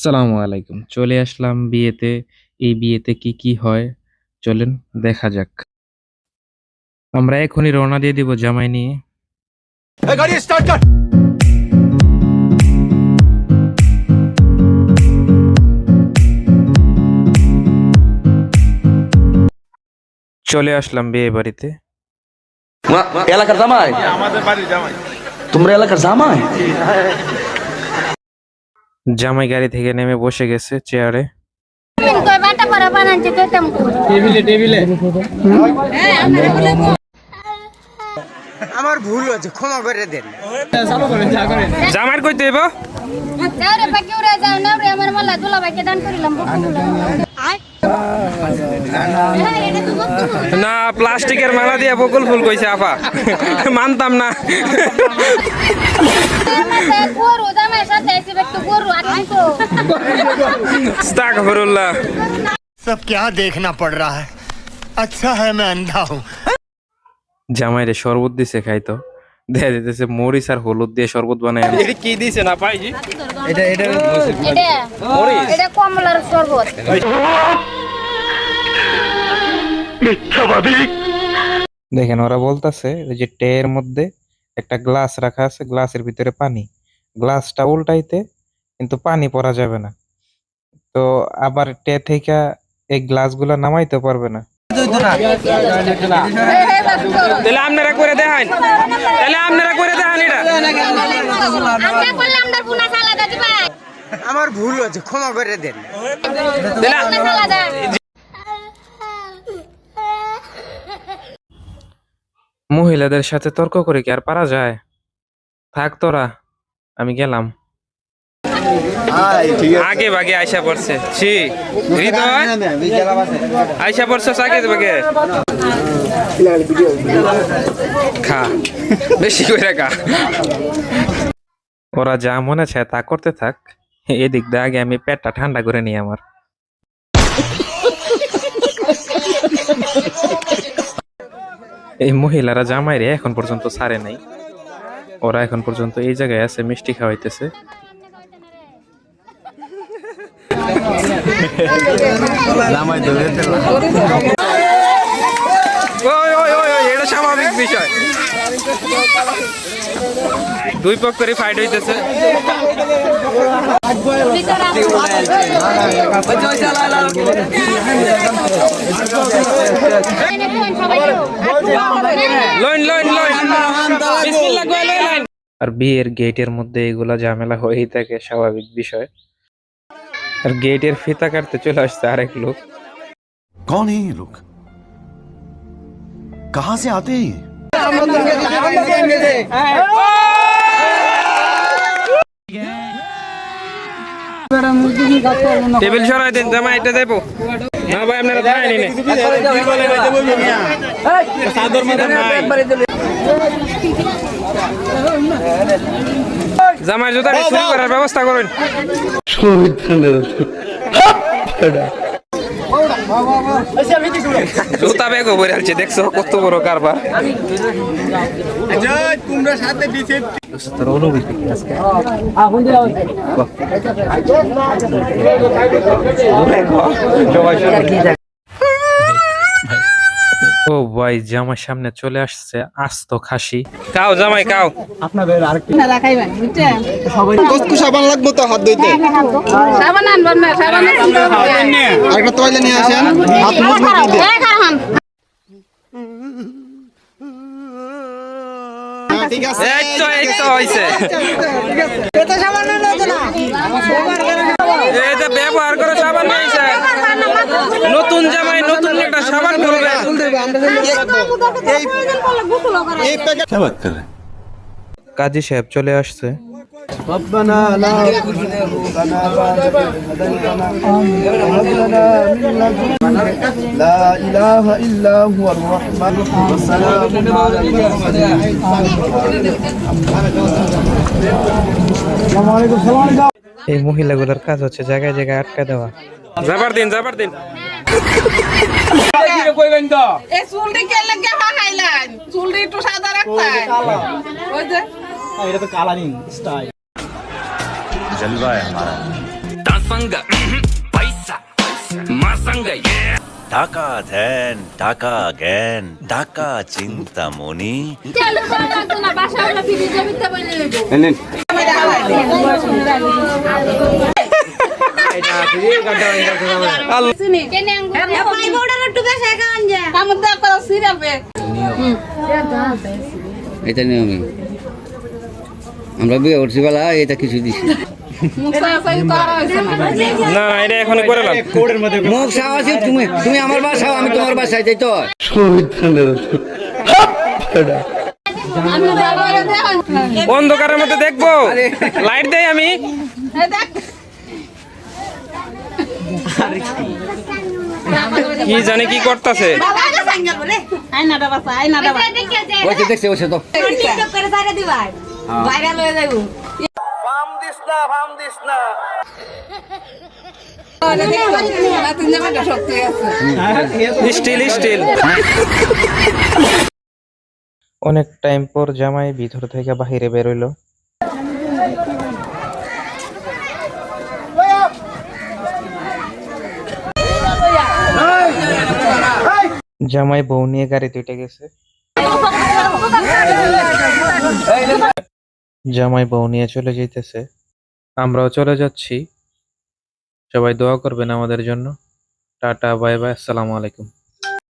সালামু আলাইকুম। চলে আসলাম বিয়েতে। এই বিয়েতে কি, কি হয় চলেন দেখা যাক। আমরা এখনই রওনা দিয়ে দিব জামাই নিয়ে। गाड़ी स्टार्ट कर। চলে আসলাম বিয়ে বাড়িতে। এলাকার জামাই আমাদের বাড়ির জামাই। তোমরা এলাকার জামাই? জামাই গাড়ি থেকে নেমে বসে গেছে চেয়ারে। আমার ভুল হয়েছে, ক্ষমা করে দেন। জামাইর কই দেব? না, প্লাস্টিকের মালা দিয়ে বকুল ফুল কইছে আপা। মানতাম না। আস্তাগফিরুল্লাহ। सब क्या देखना पड़ रहा है। अच्छा है मैं अंधा हूँ। জামাইরে শরবত দিছে খাইতো। দেখা দিতেছে মরিচ আর হলুদ দিয়ে শরবত বানায়। এটা কি দিছে না পাইজি? এটা কমলার শরবত। দেখেন ওরা বলতেছে যে টের মধ্যে একটা গ্লাস রাখা আছে, গ্লাসের ভিতরে পানি, গ্লাসটা উল্টাইতে কিন্তু পানি পড়া যাবে না। তো আবার টে থেকে এই গ্লাসগুলো নামাইতে পারবে না। তাহলে আপনারা করে দেখান, এটা। আমার ভুল হয়েছে, ক্ষমা করে দেন। মহিলাদের সাথে তর্ক করে কি আর পারা যায়? থাক তোরা, আমি গেলাম। আগে ভাগে আইসা পড়ছে। ছি হৃদয়, আইসা পড়ছে আগে ভাগে। খা, বেশি করে খা। ওরা যা মনে চায় তা করতে থাক। এদিক দিয়ে আগে আমি পেটটা ঠান্ডা করে নিই আমার। এই মহিলারা জামাইরে এখন পর্যন্ত ছাড়ে নাই। ওরা এখন পর্যন্ত এই জায়গায় আছে, মিষ্টি খাওয়াইতেছে। এটা স্বাভাবিক বিষয়। দুই পক্ষেরই ফাইট হইতেছে। আর বিয়ের গেটের মধ্যে এগুলা ঝামেলা হয়েই থাকে, স্বাভাবিক বিষয়। আর গেটের ফিতা কাটতে চলে আসছে আরেক লোক। कौन है ये लोग? कहां से आते हैं ये? টেবিল সরাই দিন, জামা এটা যাইবো না ভাই, আপনারা যায়নি নে। জামাই জুতাটি শুরু করার ব্যবস্থা করুন। জুতা বেগও বলে আছে, দেখছো কত বড় কারবার। তোমরা সাথে দিছে তোর অনুভূতি কি আজকে? ও ভাই, জামাই সামনে চলে আসছে আস্ত খাসি। খাও জামাই খাও। কসকু সাবান লাগবো তো হাত ধুইতে। আরেকটা তোয়ালে নিয়ে আসেন, হাত মুখ দিয়ে। ঠিক আছে, এই তো হইছে। এটা ব্যবহার করে সাবান নিয়েছে। নতুন জামাই নতুন একটা সাবান করবে। क्या बात कर रहे हैं? কাজী সাহেব চলে আসছে। ربنا لا تزغ قلوبنا بعد إذ هديتنا وهب لنا من لدنك لا إله إلا هو الرحمن والسلام على المرسلين. এই মহিলাগুলোর কাজ হচ্ছে জায়গায় জায়গায় আটকা দেওয়া। যাবার দিন। जलवा है हमारा। টাকা ধ্যান, টাকা জ্ঞান, টাকা চিন্তামণি। চালু করা লাগতো না, বাসা হলো ফিরে জমিতে বইলে হইব। কেনে আঙ্গুর একটু বেশি খান যা কামড় দা করো সিরাবে এটা নিয়মই আমরা বিয়ে করছি বেলা এটা কিছু দিছি না এটা এখনই করে লাগ মুখ সাহসী তুমি তুমি আমার বাসাও আমি তোমার বাসায় যাই তো অন্ধকারের মধ্যে দেখবো লাইট দেই আমি কি জানি কি করতেছে ওইটা দেখছে ওইসে তো স্টিল স্টিল অনেক টাইম পর জামাই ভিতর থেকে বাহিরে বের হইলো। জামাই বউ নিয়ে গাড়িতে উঠে গেছে। জামাই বউ নিয়ে চলে যাইতেছে, আমরাও চলে যাচ্ছি। সবাই দোয়া করবেন আমাদের জন্য। টাটা, বাই বাই, আসসালামু আলাইকুম।